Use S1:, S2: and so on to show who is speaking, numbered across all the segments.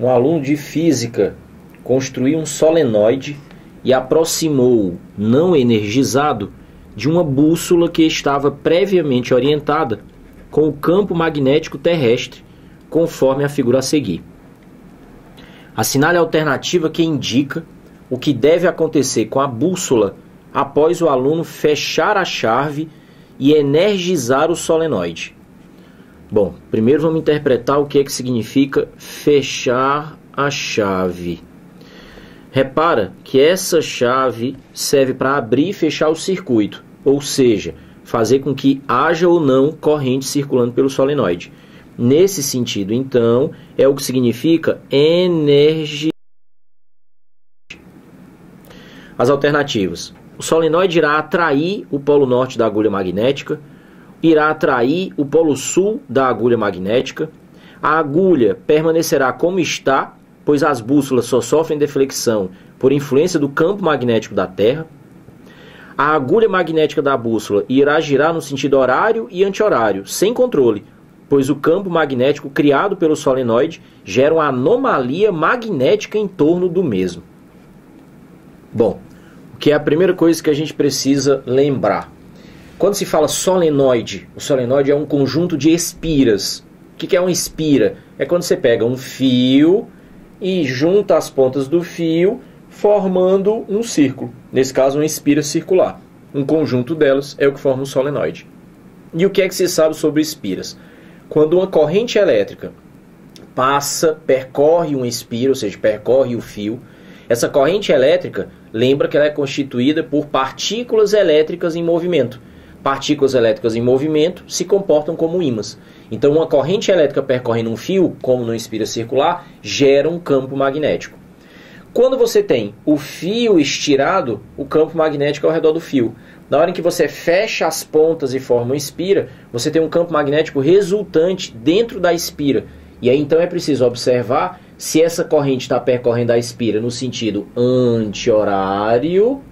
S1: um aluno de física construiu um solenoide e aproximou, não energizado, de uma bússola que estava previamente orientada com o campo magnético terrestre, conforme a figura a seguir. Assinale a alternativa que indica o que deve acontecer com a bússola após o aluno fechar a chave e energizar o solenoide. Bom, primeiro vamos interpretar o que significa fechar a chave. Repara que essa chave serve para abrir e fechar o circuito, ou seja, fazer com que haja ou não corrente circulando pelo solenoide. Nesse sentido, então, é o que significa energia. As alternativas. O solenoide irá atrair o polo norte da agulha magnética, irá atrair o polo sul da agulha magnética, a agulha permanecerá como está, pois as bússolas só sofrem deflexão por influência do campo magnético da Terra. A agulha magnética da bússola irá girar no sentido horário e anti-horário, sem controle, pois o campo magnético criado pelo solenoide gera uma anomalia magnética em torno do mesmo. Bom, o que é a primeira coisa que a gente precisa lembrar? Quando se fala solenoide, o solenoide é um conjunto de espiras. O que é uma espira? É quando você pega um fio e junta as pontas do fio, formando um círculo. Nesse caso, uma espira circular. Um conjunto delas é o que forma um solenoide. E o que é que se sabe sobre espiras? Quando uma corrente elétrica percorre uma espira, ou seja, percorre o fio, essa corrente elétrica, lembra que ela é constituída por partículas elétricas em movimento. Partículas elétricas em movimento se comportam como ímãs. Então, uma corrente elétrica percorrendo um fio, como numa espira circular, gera um campo magnético. Quando você tem o fio estirado, o campo magnético é ao redor do fio. Na hora em que você fecha as pontas e forma uma espira, você tem um campo magnético resultante dentro da espira. E aí, então, é preciso observar se essa corrente está percorrendo a espira no sentido anti-horário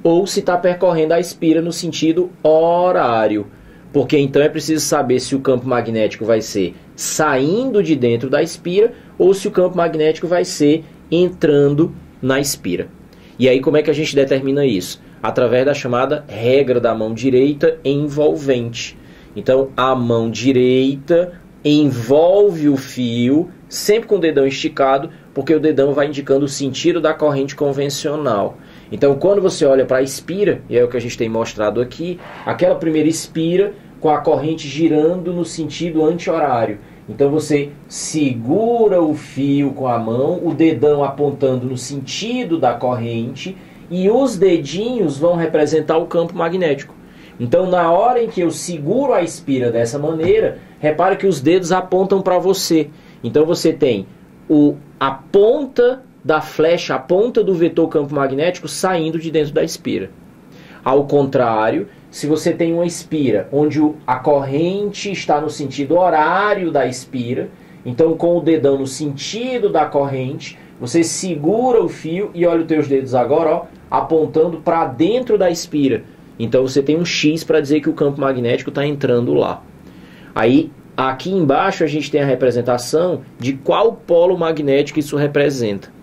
S1: ou se está percorrendo a espira no sentido horário. Porque então é preciso saber se o campo magnético vai ser saindo de dentro da espira ou se o campo magnético vai ser entrando na espira. E aí como é que a gente determina isso? Através da chamada regra da mão direita envolvente. Então a mão direita envolve o fio, sempre com o dedão esticado, porque o dedão vai indicando o sentido da corrente convencional. Então, quando você olha para a espira, e é o que a gente tem mostrado aqui, aquela primeira espira com a corrente girando no sentido anti-horário. Então, você segura o fio com a mão, o dedão apontando no sentido da corrente, e os dedinhos vão representar o campo magnético. Então, na hora em que eu seguro a espira dessa maneira, repare que os dedos apontam para você. Então, você tem a ponta da flecha, a ponta do vetor campo magnético saindo de dentro da espira. Ao contrário, se você tem uma espira onde a corrente está no sentido horário da espira, então com o dedão no sentido da corrente, você segura o fio e olha os teus dedos agora, ó, apontando para dentro da espira. Então você tem um X para dizer que o campo magnético está entrando lá. Aí, aqui embaixo a gente tem a representação de qual polo magnético isso representa.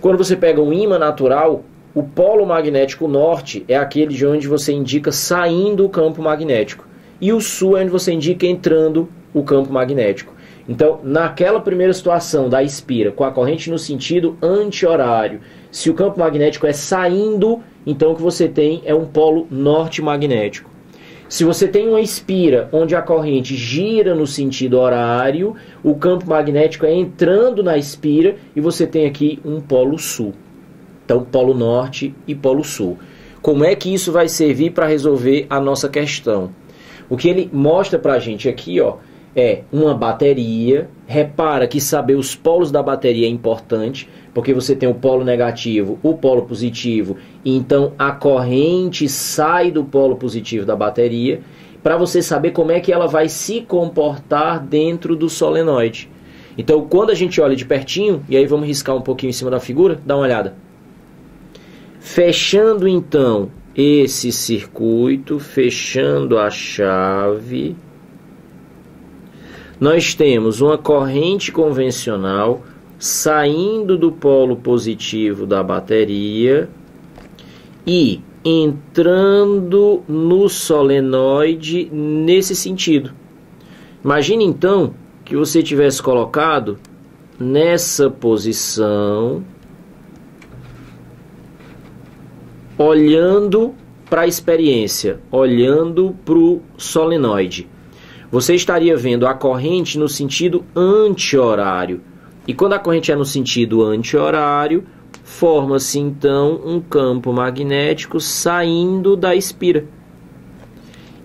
S1: Quando você pega um ímã natural, o polo magnético norte é aquele de onde você indica saindo o campo magnético. E o sul é onde você indica entrando o campo magnético. Então, naquela primeira situação da espira, com a corrente no sentido anti-horário, se o campo magnético é saindo, então o que você tem é um polo norte magnético. Se você tem uma espira onde a corrente gira no sentido horário, o campo magnético é entrando na espira e você tem aqui um polo sul. Então, polo norte e polo sul. Como é que isso vai servir para resolver a nossa questão? O que ele mostra para a gente aqui, ó, é uma bateria. Repara que saber os polos da bateria é importante, porque você tem o polo negativo, o polo positivo, e então a corrente sai do polo positivo da bateria, para você saber como é que ela vai se comportar dentro do solenoide. Então, quando a gente olha de pertinho, e aí vamos riscar um pouquinho em cima da figura, dá uma olhada. Fechando então esse circuito, fechando a chave, nós temos uma corrente convencional saindo do polo positivo da bateria e entrando no solenoide nesse sentido. Imagine então que você tivesse colocado nessa posição, olhando para a experiência, olhando para o solenoide. Você estaria vendo a corrente no sentido anti-horário. E quando a corrente é no sentido anti-horário, forma-se então um campo magnético saindo da espira.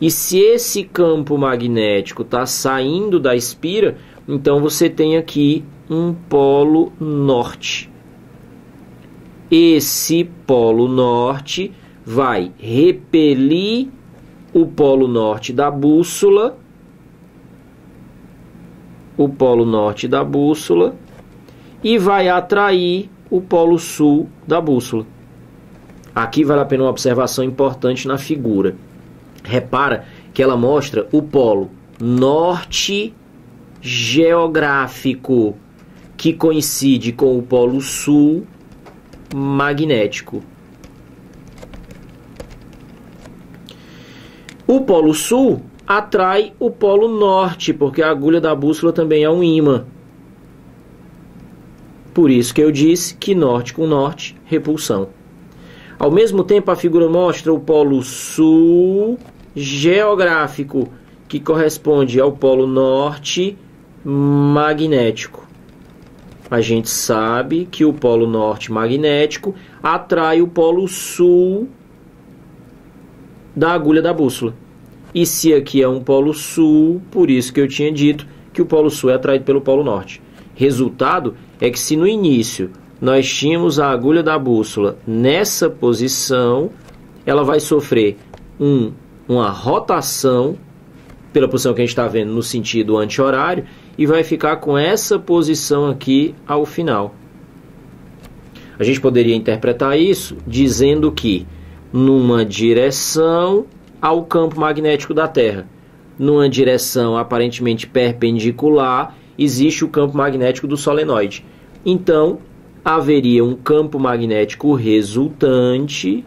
S1: E se esse campo magnético está saindo da espira, então você tem aqui um polo norte. Esse polo norte vai repelir o polo norte da bússola, e vai atrair o polo sul da bússola. Aqui vale a pena uma observação importante na figura. Repara que ela mostra o polo norte geográfico, que coincide com o polo sul magnético. O polo sul atrai o polo norte, porque a agulha da bússola também é um ímã. Por isso que eu disse que norte com norte, repulsão. Ao mesmo tempo, a figura mostra o polo sul geográfico, que corresponde ao polo norte magnético. A gente sabe que o polo norte magnético atrai o polo sul da agulha da bússola. E se aqui é um polo sul, por isso que eu tinha dito que o polo sul é atraído pelo polo norte. Resultado é que se no início nós tínhamos a agulha da bússola nessa posição, ela vai sofrer uma rotação pela posição que a gente está vendo no sentido anti-horário e vai ficar com essa posição aqui ao final. A gente poderia interpretar isso dizendo que numa direção ao campo magnético da Terra, numa direção aparentemente perpendicular, existe o campo magnético do solenoide. Então, haveria um campo magnético resultante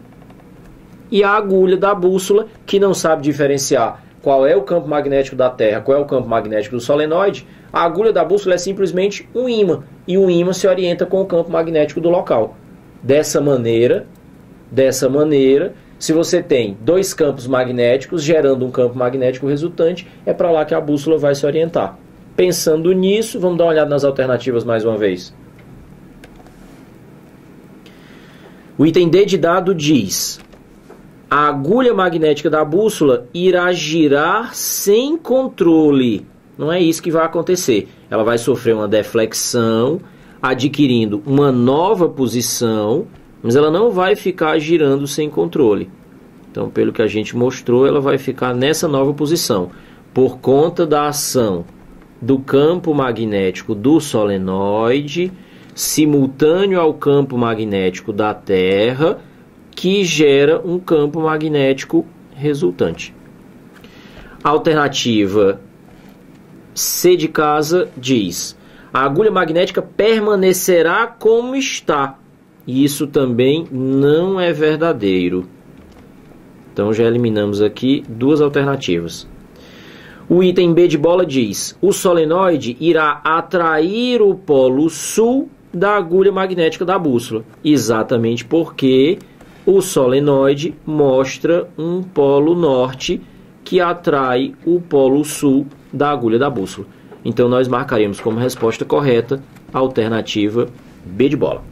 S1: e a agulha da bússola, que não sabe diferenciar qual é o campo magnético da Terra, qual é o campo magnético do solenoide, a agulha da bússola é simplesmente um ímã, e o ímã se orienta com o campo magnético do local. Dessa maneira, se você tem dois campos magnéticos gerando um campo magnético resultante, é para lá que a bússola vai se orientar. Pensando nisso, vamos dar uma olhada nas alternativas mais uma vez. O item D de dado diz: a agulha magnética da bússola irá girar sem controle. Não é isso que vai acontecer. Ela vai sofrer uma deflexão, adquirindo uma nova posição, mas ela não vai ficar girando sem controle. Então, pelo que a gente mostrou, ela vai ficar nessa nova posição, por conta da ação do campo magnético do solenoide, simultâneo ao campo magnético da Terra, que gera um campo magnético resultante. A alternativa C de casa diz: a agulha magnética permanecerá como está. E isso também não é verdadeiro. Então já eliminamos aqui duas alternativas. O item B de bola diz: o solenoide irá atrair o polo sul da agulha magnética da bússola. Exatamente porque o solenoide mostra um polo norte que atrai o polo sul da agulha da bússola. Então nós marcaremos como resposta correta a alternativa B de bola.